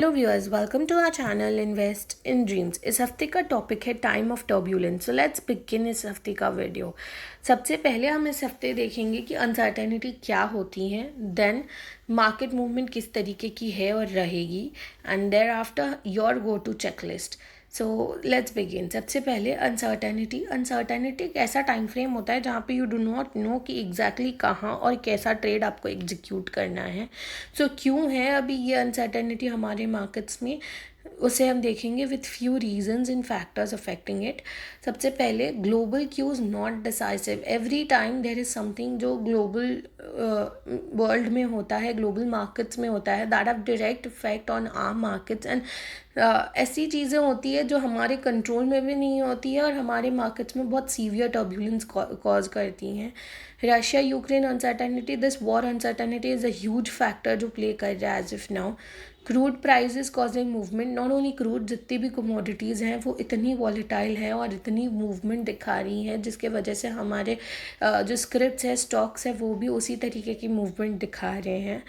Hello viewers, welcome to our channel invest in dreams. इस हफ्ते का टॉपिक है time of turbulence. So let's begin इस हफ्ते का वीडियो। सबसे पहले हम इस हफ्ते देखेंगे कि अनसर्टेनिटी क्या होती है, देन मार्केट मूवमेंट किस तरीके की है और रहेगी, and thereafter your go to checklist. So let's begin. सबसे पहले अनसर्टेनिटी एक ऐसा टाइम फ्रेम होता है जहाँ पे यू डू नॉट नो कि एग्जैक्टली कहाँ और कैसा ट्रेड आपको एग्जीक्यूट करना है। सो क्यों है अभी ये अनसर्टेनिटी हमारे मार्केट्स में, उसे हम देखेंगे with few reasons and factors affecting it. सबसे पहले, global cues not decisive. Every time there is something जो ग्लोबल वर्ल्ड में होता है, ग्लोबल मार्केट्स में होता है, that have direct effect on our markets. And ऐसी चीज़ें होती है जो हमारे कंट्रोल में भी नहीं होती है और हमारे मार्केट्स में बहुत सीवियर टर्ब्यूलेंस कॉज करती हैं। Russia Ukraine uncertainty, this war uncertainty is a huge factor जो प्ले कर रहा है as if now. Crude prices causing movement, not only crude, जितनी भी कमोडिटीज़ हैं वो इतनी वॉलेटाइल है और इतनी मूवमेंट दिखा रही हैं जिसके वजह से हमारे जो स्क्रिप्ट्स है, स्टॉक्स है, वो भी उसी तरीके की मूवमेंट दिखा रहे हैं।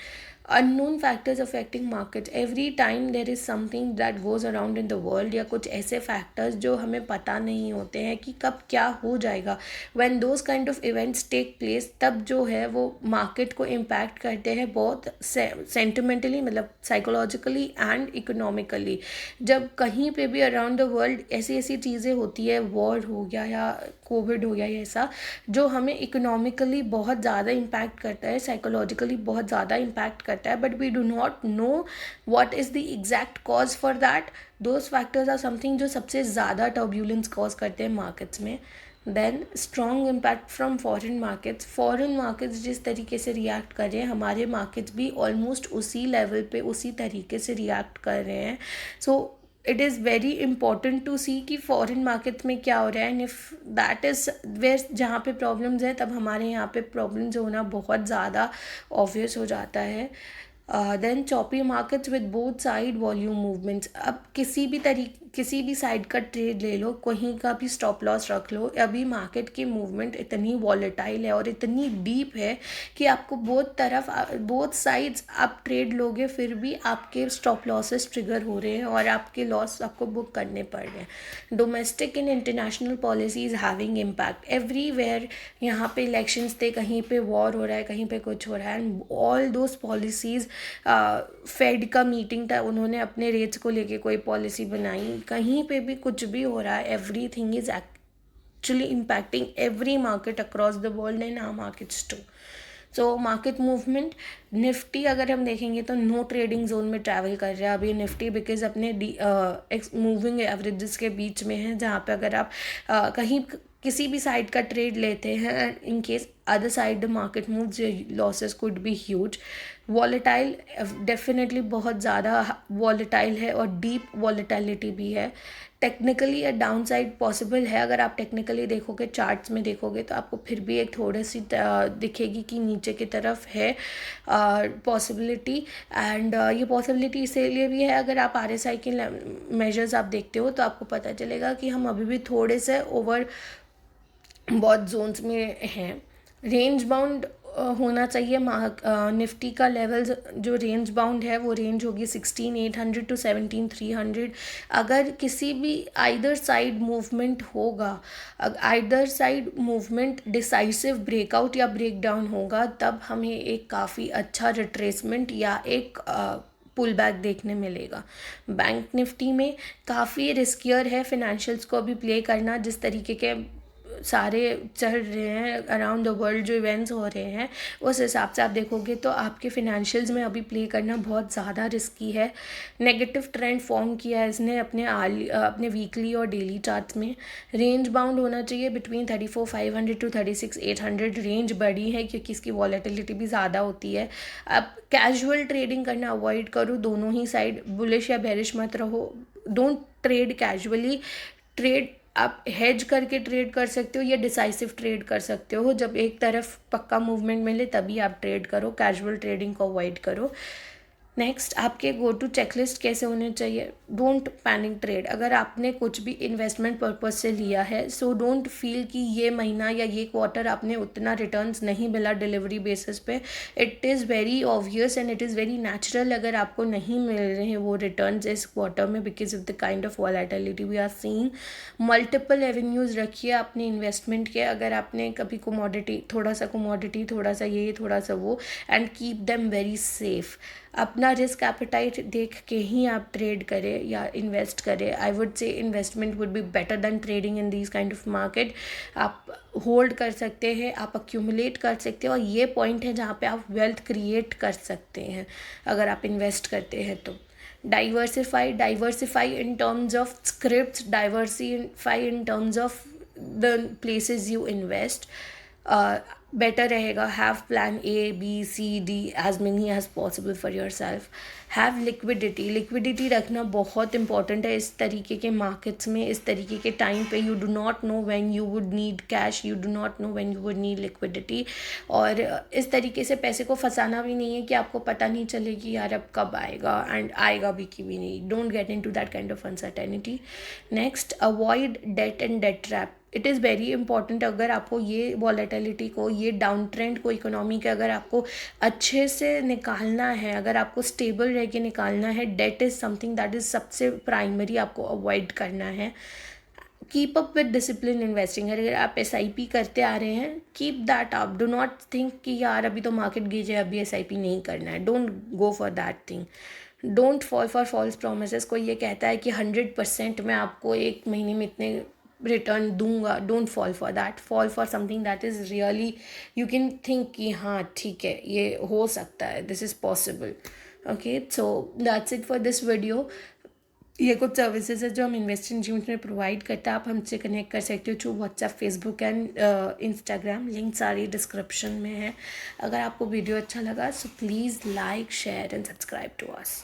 Unknown factors affecting market, every time there is something that goes around in the world, या कुछ ऐसे फैक्टर्स जो हमें पता नहीं होते हैं कि कब क्या हो जाएगा। When those kind of events take place, तब जो है वो मार्केट को इम्पैक्ट करते हैं बहुत सेंटिमेंटली, मतलब साइकोलॉजिकली एंड इकोनॉमिकली। जब कहीं पे भी अराउंड द वर्ल्ड ऐसी ऐसी चीज़ें होती है, वॉर हो गया या कोविड हो गया या ऐसा, जो हमें इकोनॉमिकली बहुत ज़्यादा इम्पैक्ट करता है, साइकोलॉजिकली बहुत ज़्यादा इम्पैक्ट करता है, but we do not know what is the exact cause for that. Those factors are something जो सबसे ज़्यादा टर्ब्यूलेंस कॉज करते हैं मार्केट्स में। Then strong impact from foreign markets जिस तरीके से रिएक्ट कर रहे हैं, हमारे मार्केट्स भी ऑलमोस्ट उसी लेवल पे उसी तरीके से रिएक्ट कर रहे हैं। So it is very important to see कि फॉरेन मार्केट्स में क्या हो रहा है, and if that is where जहाँ पे प्रॉब्लम्स हैं, तब हमारे यहाँ पे प्रॉब्लम्स होना बहुत ज़्यादा ऑब्वियस हो जाता है। Then choppy markets with both side volume movements. अब किसी भी साइड का ट्रेड ले लो, कहीं का भी स्टॉप लॉस रख लो, अभी मार्केट की मूवमेंट इतनी वॉलेटाइल है और इतनी डीप है कि आपको बोथ साइड्स आप ट्रेड लोगे, फिर भी आपके स्टॉप लॉसेस ट्रिगर हो रहे हैं और आपके लॉस आपको बुक करने पड़ रहे हैं। Domestic and international policies having impact everywhere. यहाँ पे इलेक्शंस थे, कहीं पे वॉर हो रहा है, कहीं पे कुछ हो रहा है, and all those policies, Fed का मीटिंग था, उन्होंने अपने रेट्स को लेके कोई पॉलिसी बनाई, कहीं पे भी कुछ भी हो रहा है, everything is actually impacting every market across the world and our markets too. So market movement, Nifty अगर हम देखेंगे तो नो ट्रेडिंग जोन में ट्रैवल कर रहा है अभी निफ्टी, बिकॉज अपने मूविंग एवरेजेस के बीच में है, जहाँ पे अगर आप कहीं किसी भी साइड का ट्रेड लेते हैं, in case other side the market moves, losses could be huge. Volatile, definitely बहुत ज़्यादा वॉलेटाइल है और डीप वॉलेटिलिटी भी है। Technically a down side possible है, अगर आप टेक्निकली देखोगे, चार्ट्स में देखोगे, तो आपको फिर भी एक थोड़ी सी दिखेगी कि नीचे की तरफ है पॉसिबिलिटी। एंड ये पॉसिबिलिटी इसीलिए भी है, अगर आप RSI के मेजर्स आप देखते हो तो आपको पता चलेगा कि हम अभी भी थोड़े से ओवर बहुत जोन्स में हैं। रेंज बाउंड होना चाहिए। निफ्टी का लेवल जो रेंज बाउंड है वो रेंज होगी 16,800 to 17,300। अगर किसी भी आइदर साइड मूवमेंट होगा, either side movement decisive breakout या ब्रेकडाउन होगा, तब हमें एक काफ़ी अच्छा रिट्रेसमेंट या एक पुल बैक देखने मिलेगा। बैंक निफ्टी में काफ़ी रिस्कियर है फिनेंशियल्स को अभी प्ले करना, जिस तरीके के सारे चल रहे हैं अराउंड द वर्ल्ड, जो इवेंट्स हो रहे हैं, उस हिसाब से आप देखोगे तो आपके फिनेंशियल्स में अभी प्ले करना बहुत ज़्यादा रिस्की है। नेगेटिव ट्रेंड फॉर्म किया है इसने अपने वीकली और डेली चार्ट्स में। रेंज बाउंड होना चाहिए बिटवीन 34,500 to 36,800। रेंज बड़ी है क्योंकि इसकी वॉलेटिलिटी भी ज़्यादा होती है। अब कैजुअल ट्रेडिंग करना अवॉइड करो, दोनों ही साइड बुलिश या बेरिश मत रहो, डोंट ट्रेड कैजुअली। ट्रेड आप हेज करके ट्रेड कर सकते हो या डिसाइसिव ट्रेड कर सकते हो, जब एक तरफ पक्का मूवमेंट मिले तभी आप ट्रेड करो, कैजुअल ट्रेडिंग को अवॉइड करो। नेक्स्ट, आपके गो टू चेकलिस्ट कैसे होने चाहिए? Don't panic trade. अगर आपने कुछ भी इन्वेस्टमेंट पर्पज से लिया है, सो डोंट फील कि ये महीना या ये क्वार्टर आपने उतना रिटर्न्स नहीं मिला डिलीवरी बेसिस पे। It is very obvious and it is very natural अगर आपको नहीं मिल रहे हैं वो रिटर्न्स इस क्वार्टर में, because of the kind of volatility we are seeing. Multiple avenues रखिए अपने इन्वेस्टमेंट के। अगर आपने कभी कोमोडिटी, थोड़ा सा ये, थोड़ा सा वो, and keep them very safe. अपना रिस्क एपेटाइट देख के ही आप ट्रेड करें या इन्वेस्ट करें। I would say investment would be better than trading in this kind of market. आप होल्ड कर सकते हैं, आप अक्यूमुलेट कर सकते हैं, और ये पॉइंट है जहाँ पे आप वेल्थ क्रिएट कर सकते हैं अगर आप इन्वेस्ट करते हैं तो। Diversify in terms of script, diversify in terms of the places you invest. Better रहेगा। Have plan A B C D as many as possible for yourself. Have liquidity रखना बहुत इंपॉर्टेंट है इस तरीके के मार्केट्स में, इस तरीके के टाइम पे। You do not know when you would need cash, you do not know when you would need liquidity. और इस तरीके से पैसे को फंसाना भी नहीं है कि आपको पता नहीं चले कि यार अब कब आएगा, एंड आएगा भी कि भी नहीं। Don't get into that kind of uncertainty. Next, avoid debt and debt trap. It is very important. अगर आपको ये वॉलेटिलिटी को, ये डाउन ट्रेंड को इकोनॉमी के अगर आपको अच्छे से निकालना है, अगर आपको स्टेबल रह के निकालना है, that is something that is सबसे प्राइमरी आपको अवॉइड करना है। Keep up with discipline investing. अगर आप SIP करते आ रहे हैं, keep that up. Do not think कि यार अभी तो मार्केट गिर जाए, अभी SIP नहीं करना है। Don't go for that thing. Don't fall for false promises. कोई ये कहता है कि 100% मैं आपको एक महीने में इतने रिटर्न दूंगा, don't fall for that. Fall for something that is really, you can think कि हाँ ठीक है ये हो सकता है, this is possible. Okay, so that's it for this video. ये कुछ सर्विसेज है जो हम इन्वेस्टिंग ड्रीम्स में प्रोवाइड करते हैं। आप हमसे कनेक्ट कर सकते हो through WhatsApp, Facebook and Instagram. Link सारी डिस्क्रिप्शन में है। अगर आपको वीडियो अच्छा लगा so please like, share and subscribe to us.